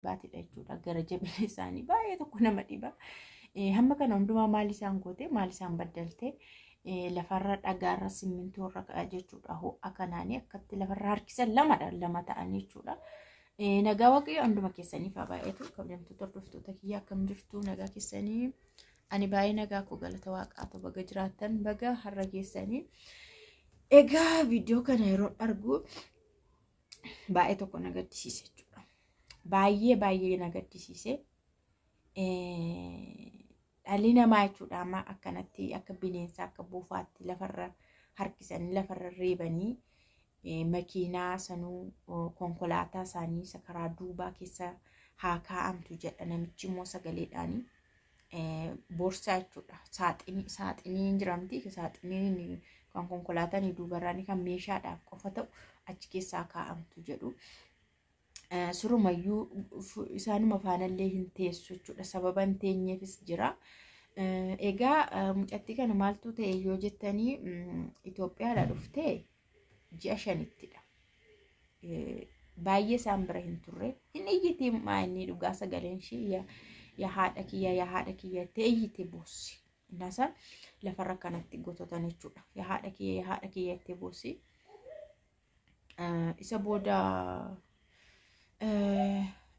baatidha jechuudha. Gara jabina isaanii baay'ee tokko nama dhiba. Hamma kana hundumaa maal isaan goote maal isaan baddalte lafarra dhagaarra simmintoorra ka'a jechuudha. Ho'a kanaanii akkatti lafarra harkisan lama ta'an jechuudha. Nagaa waaqayyo hunduma keessaniif haa baay'atu. Kabajamtoota hordoftoota kiyya akkam jirtu nagaa keessanii. Ani baay'ee nagaa koo galata waaqaatu baga jiraattan baga har'a keessanii. Egaa viidiyoo kana yeroo argu baay'ee tokko na gaddisiise jechuudha. Baay'ee na gaddisiise. Dhalli namaa jechuudha amma akkanatti akka bineensa akka buufaatti lafarra harkisanii lafarra reebanii makiinaa sanuu konkolaataa isaanii isa karaa duubaa keessa haa kaa'amtu jedha namichi immoo sagaleedhaanii. Boorsaa jechuudha. Saaxinii jiramti. Saaxiniin kan konkolaataan duubarraan kan meeshaadhaaf qofa ta'u achi keessaa kaa'amtu jedhu. Surumayyuu isaanuma faanallee hin teessu jechuudha. Sababa hin teenyeefis jira. Egaa mucattii kana maaltu ta'e yoo jettanii Itoophiyaadhaa dhuftee ji'a 5ttidha. Baay'ee isaan bira hin turre. Hin iyyitee inni dhugaa sagaleen ishee ya haadha kiyya ta'eeyite boossi. Innasa lafarra kanatti gototan jechuudha. Ya haadha kiyya itti boossi. Isa booda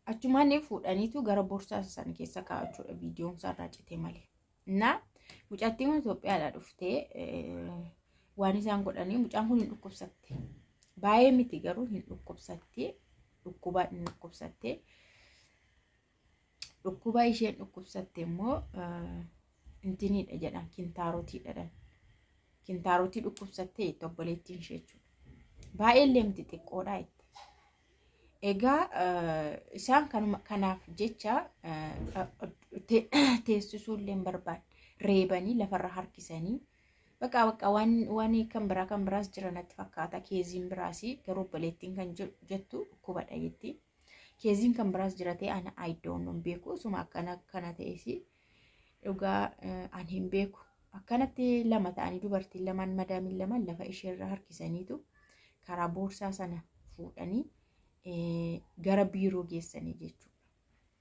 achumaan fuudhaniitu gara boorsaa sana keessa kaa'achuudha viidiyoon isaarraa cite malee. Na mucattiin Itoophiyaadhaa dhuftee waan isaan godhanii mucaan kun hin dhukkubsatte. Baay'ee miti garuu hin dhukkubsatte. Dhukkubaa hin dhukkubsatte. Dhukkuba isheen dhukkubsatte immoo intiniidha jedhan kintaarotiidha. Kintaarotii dhukkubsatte obboleettiin ishee jechuudha. Baay'ee illee miti xiqqoodha jetti. Egaa isaan kanaaf jecha teessisuu illee barbaadu. Reebanii lafarra harkisanii. Bakka waan kan biraas jira natti fakkaata. Keeziin biraas garuu obboleettiin kan jettu dhukkubadha jetti. Keeziin kan biraas jiratee ana ayidoon hin beeku. Suma akkana ta'esi dhugaa ani hin beeku. Akkanatti lama ta'anii dubartiin lamaan madaamiin lamaan lafa isheerra harkisaniitu karaa boorsaa sana fuudhanii gara biiroo geessanii jechuudha.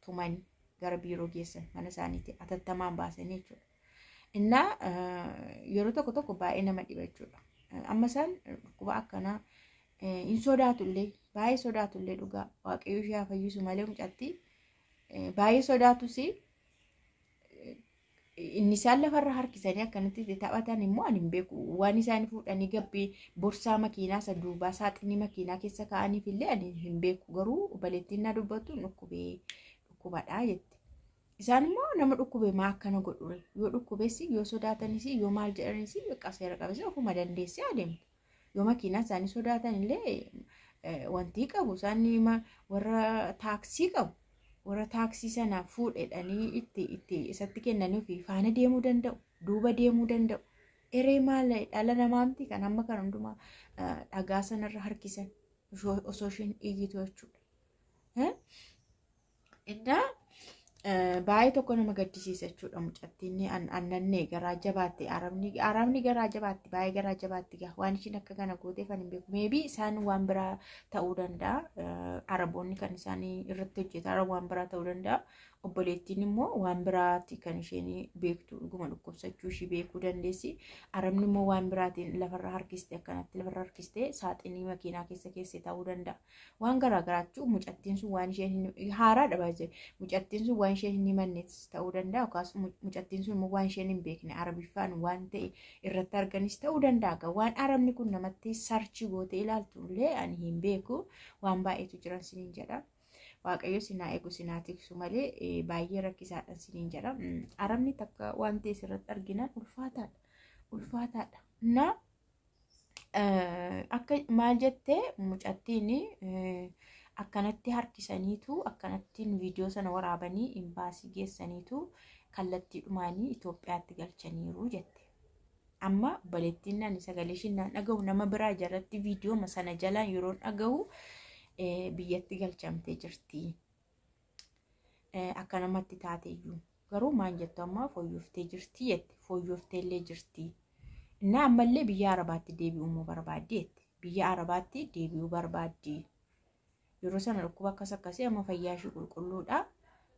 Tumanii gara biiroo geessan mana isaaniitti atattamaan baasanii jechuudha. Innaa yeroo tokko baay'ee nama dhiba jechuudha. Amma isaan dhukkuba akkanaa hin sodaatullee baay'ee sodaatullee dhugaa waaqayyo ishee fayyisu malee mucatti baay'ee sodaatus inni isaan lafarra harkisanii akkanatti taphatan immoo ani hin beeku. Waan isaan fuudhanii gabbii boorsaa makiinaa isa duubaa saaxinii makiinaa keessa kaa'aniif illee ani hin beeku. Garuu obboleettiin na dubbatu dhukkubadhaa jetti. Isaan immoo nama dhukkube maa akkana godhure yoo dhukkubeessi yoo sodaatanis yoo maal jedhanis bakka seera qabeessa ofuma dandeessee adeemtu. Yoo makiinaa isaanii sodaatan illee wanti qabu isaan warra taaksii qabu. Warra taaksii sana fuudhedhanii itti isatti kennanii fi faana deemuu danda'u. Duuba deemuu danda'u. Eree maal dhala namaamti kan amma kan hundumaa dhagaa sanarra harkisan osoo isheen iyyitu jechuudha. Indaa baay'ee tokko nama gaddisiisa jechuudha mucattiin annannee garaa jabaatti arabni garaa jabaatti baay'ee garaa jabaatti waan ishiin akka kana gooteef ani hin beeku. Meebii isaan waan biraa ta'uu danda'a. Araboonni kan isaanii irratti hojjetan waan biraa ta'uu danda'a. Obboleettiin immoo waan biraatti kan isheen beektu dhuguma dhukkubsachuu ishee beekuu dandeessi. Arabni immoo waan biraatiin lafarra harkiste akkanatti lafarra harkiste saaxinii makiinaa keessa ta'uu danda'a. Waan garaa garaachuu mucattiin sun waan isheen haaraadha baay'ee. Mucattiin sun waan isheen hin himannes ta'uu danda'a. Akkasumas mucattiin sun immoo waan isheen hin beekne arabiffaan waan ta'e irratti arganis ta'uu danda'a. Waan arabni kun namatti sarchi gootee ilaaltu illee ani hin beeku. Waan baay'eetu jiran siniin jedha. Waaqayyo sinaa eegu sinaa tiksu malee baay'ee rakkisaadhaan siniin jedha. Arabni takka waan ta'e irratti arginan ulfaataadha. Na akka maal jettee mucattiin akkanatti harkisaniitu akkanattiin viidiyoo sana waraabanii imbaasii geessaniitu kallattii dhumaanii Itoophiyaatti galchaniiru jette. Amma obboleettiin nani sagalee ishiin dhagahu nama biraa jalatti viidiyoo sana jalaan yeroo dhagahu biyyatti galchamtee jirti. Akka namatti taateeyyuu garuu maal jettu amma fooyyooftee jirti jette. Fooyyooftee illee jirti. Innaa ammallee biyya Arabaatti deebi'uu barbaaddi jette. Biyya Arabaatti deebi'uu barbaaddi. yeroo sana dhukkuba akkas akkasii amma fayyaa ishee qulqulluudha.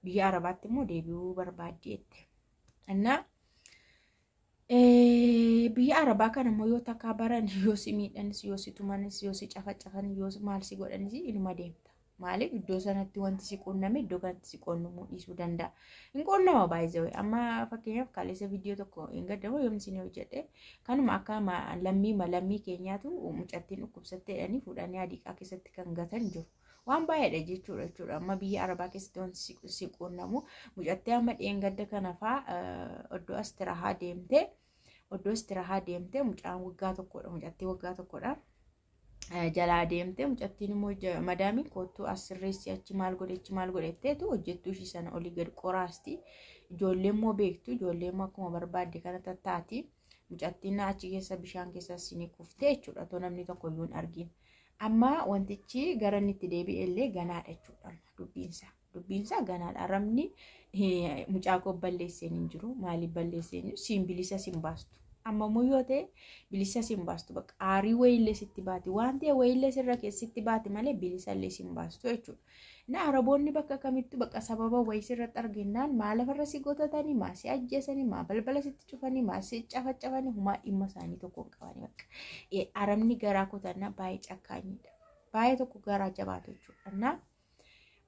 Biyya Arabaatti immoo deebi'uu barbaaddi jette. Innaa biyya Arabaa kana immoo yoo takkaa baran yoo si miidhanis yoo si tumanis yoo si cafacafan yoo maal si godhanis inuma deemta. Maaliif iddoo sanatti wanti si quunname iddoo kanatti si quunnamuu dhiisuu danda'a. Hin quunnama baay'ee amma fakkeenyaaf kaleessa viidiyoo tokko hin gaddamu yoomni isin hojjedhe kanuma akka lammii keenyaatu mucattiin dhukkubsatteedhanii fuudhanii adiiqaa keessatti kan gatan jiru. Waan baay'eedha jechuudha. Amma biyya Arabaa keessatti wanti si quunnamu mucattee amma dheengadda kana fa'aa iddoo istirahaa deemtee mucaan waggaa tokkodha. Mucattii waggaa tokkodha. Jalaa deemtee mucattiin immoo madaamiin kottuu asirreessi achi maal godhetteetu hojjettuu ishii sana olii gad qoraasti. Ijoolleen immoo beektu ijoolleen immoo akkuma barbaadde kana tattaati. Mucattiin achi keessa bishaan keessa isin kuftee jechuudha. Otoo namni tokko iyyuu hin argin. Amma wantichi gara inni itti deebi'e illee ganaadha jechuudha. Dubbiinsa ganaadha. Arabni mucaa koo balleesseen hin jiru. Maaliif balleesseen jiru? Siin bilisa siin baastu. Amma yoo ta'e bilisa siin baastu bakka aarii wayiillee sitti baati. Waan ta'e wayiillee sirra keessatti baati malee bilisa illee siin baastu jechuudha. Na Araboonni bakka kamittuu bakka sababa wayii sirratti arginnaan maal lafarra si gotatanii, maa si ajjeesanii, maa balbala sitti cufanii, maa si cafacafanii humaa dhimma isaanii tokko hin qabanii bakka. Arabni garaa kutannaa baay'ee cakkaanidha. Baay'ee tokko garaa jabaatu jechuudha. Na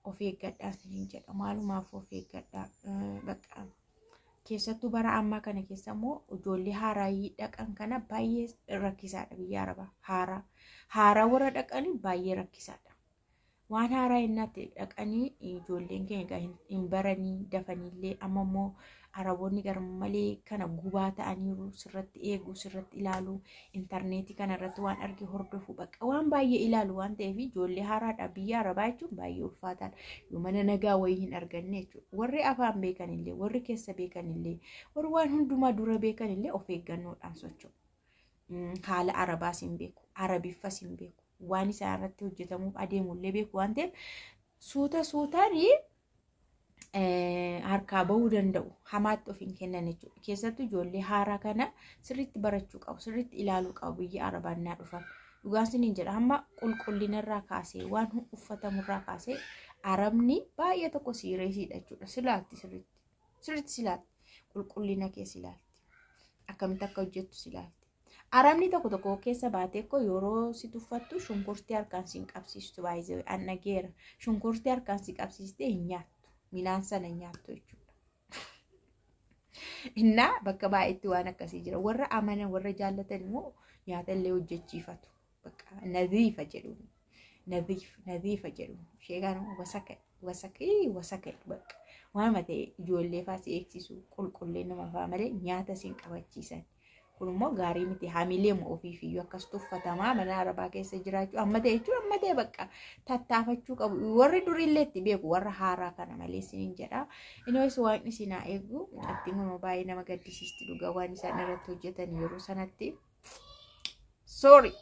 of eeggadhaa isiniin jedha. Maalumaaf of eeggadhaa bakka. Keessattuu bara ammaa kana keessa immoo ijoollee haaraayii dhaqan kana baay'ee rakkisaadha biyya Arabaa. Haaraa warra dhaqanii baay'ee rakkisaadha. Waan haaraa innatti dhaqanii ijoolleen keenya hin baranii dafaniillee amma immoo Araboonni garmalee kana gubaa ta'aniiru sirratti eeguu sirratti ilaaluu intarneetii kanarratti waan arge hordofu bakka waan baay'ee ilaalu waan ta'eef ijoollee haaraadha biyya Arabaa jechuun baay'ee ulfaataadha. Yoo mana nagaa wayii hin arganne jechuudha. Warri afaan beekanillee warri keessa beekanillee warri waan hundumaa dura beekanillee of eeggannoodhaan socho'u. Haala Arabaas hin beeku Arabiffas hin beeku. Waan isaan irratti hojjetamuuf adeemullee beeku waan ta'eef suutaanii harkaa bahuu danda'u hamaatti of hin kennan jechuudha. Keessattuu ijoollee haaraa kana sirriitti barachuu qabu sirriitti ilaaluu qabu biyya Arabaa naa dhufan. Dhugaan isiniin jedha hamma qulqullinarraa kaasee waan uffatamurraa kaasee Arabni baay'ee tokko siireesiidha jechuudha. Sirriitti silaatti qulqullina kee silaalti. Akkamitti akka hojjettu silaalti. Arabni tokko keessa baatee ko yeroo si tuffattu shunkurtii harkaan si qabsiistu baay'ee annageera. Shunkurtii harkaan si qabsiistee hin nyaattu. Midhaan sana nyaattu jechuudha. Innaa bakka baay'eetti waan akkasii jira. Warra amanan warra jaallatan immoo nyaata illee hojjechiifatu. Bakka nadiifa jedhuun. Nadiifa jedhuun. Sheegaan wasaka bakka. Waan ta'e ijoollee faas eegsisu qulqullina nama fa'aa malee nyaata siin qabachiisan. Kun immoo gaarii miti hamilee moo ofiifiyyuu akkas tuffatamaa mana Arabaa keessa jiraachuu amma ta'e jechuun amma ta'e bakka tattaafachuu qabu. Warri duriillee itti beeku warra haaraa kana malee isiniin jedha. Innis waan isin haa eegu mucattiin nama baay'ee nama gaddisiisti dhugaa waan isaan irratti hojjetan yeroo sanatti. Sorry.